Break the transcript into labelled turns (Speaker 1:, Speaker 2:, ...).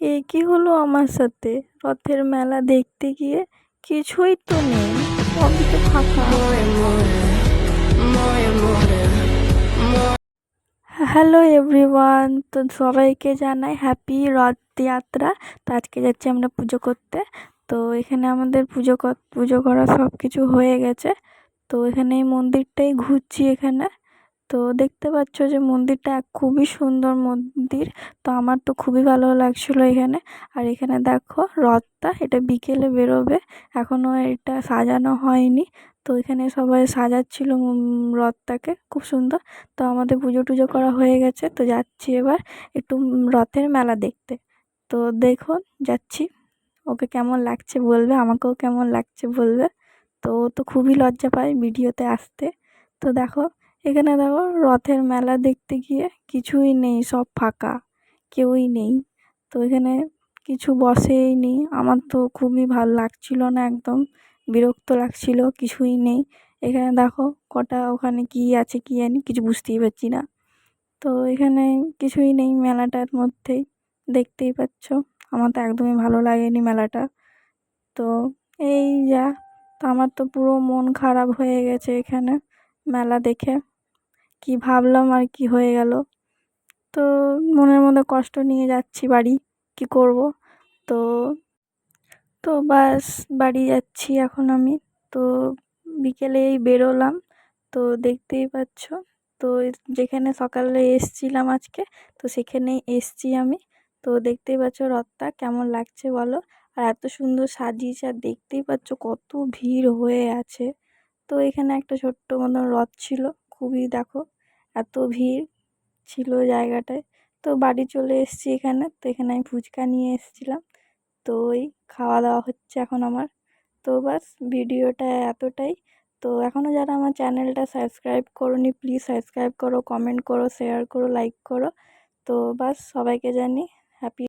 Speaker 1: এ কি হলো আমার সাথে? রথের মেলা দেখতে গিয়ে কিছুই তো নেই, সবই তো ফাঁকা। হ্যালো এভরিওয়ান, তো সবাইকে জানাই হ্যাপি রথযাত্রা। তো আজকে যাচ্ছি আমরা পুজো করতে। তো এখানে আমাদের পুজো করা সব কিছু হয়ে গেছে। তো এখানে এই মন্দিরটাই ঘুরছি এখানে। তো দেখতে পাচ্ছ যে মন্দিরটা খুবই সুন্দর মন্দির। তো আমার তো খুবই ভালো লাগছিলো এখানে। আর এখানে দেখো রথটা, এটা বিকেলে বেরোবে, এখনো এটা সাজানো হয়নি। তো এখানে সবাই সাজাচ্ছিল রথটাকে খুব সুন্দর। তো আমাদের পুজো টুজো করা হয়ে গেছে, তো যাচ্ছি এবার একটু রথের মেলা দেখতে। তো দেখুন যাচ্ছি, ওকে কেমন লাগছে বলবে, আমাকেও কেমন লাগছে বলবে। তো ও তো খুবই লজ্জা পায় ভিডিওতে আসতে। তো দেখো এখানে দেখো রথের মেলা দেখতে গিয়ে কিছুই নেই, সব ফাঁকা, কেউই নেই। তো এখানে কিছু বসেই নি, আমার তো খুবই ভালো লাগছিল না, একদম বিরক্ত লাগছিল, কিছুই নেই। এখানে দেখো কটা, ওখানে কি আছে কি জানি, কিছু বুঝতেই পারছি না। তো এখানে কিছুই নেই মেলাটার মধ্যেই, দেখতেই পাচ্ছ। আমার তো একদমই ভালো লাগেনি মেলাটা। তো এই যা, তো আমার তো পুরো মন খারাপ হয়ে গেছে এখানে মেলা দেখে। কি ভাবলাম আর কি হয়ে গেল। তো মনের মধ্যে কষ্ট নিয়ে যাচ্ছি বাড়ি, কি করব। তো তো বাস বাড়ি যাচ্ছি এখন আমি। তো বিকেলেই বেরোলাম। তো দেখতেই পাচ্ছ, তো যেখানে সকালে এসছিলাম আজকে, তো সেখানেই এসছি আমি। তো দেখতেই পাচ্ছ রথটা কেমন লাগছে বলো। আর এত সুন্দর সাজিয়েছে, আর দেখতেই পাচ্ছ কত ভিড় হয়ে আছে। তো এখানে একটা ছোট্ট মতন রথ ছিল, খুবই দেখো এত ভিড় ছিল জায়গাটায়। তো বাড়ি চলে এসেছি এখানে। তো এখানে আমি ফুচকা নিয়ে এসেছিলাম। তো ওই খাওয়া দাওয়া হচ্ছে এখন আমার। তো বাস ভিডিওটা এতটাই। তো এখনও যারা আমার চ্যানেলটা সাবস্ক্রাইব করোনি, প্লিজ সাবস্ক্রাইব করো, কমেন্ট করো, শেয়ার করো, লাইক করো। তো বাস সবাইকে জানি হ্যাপি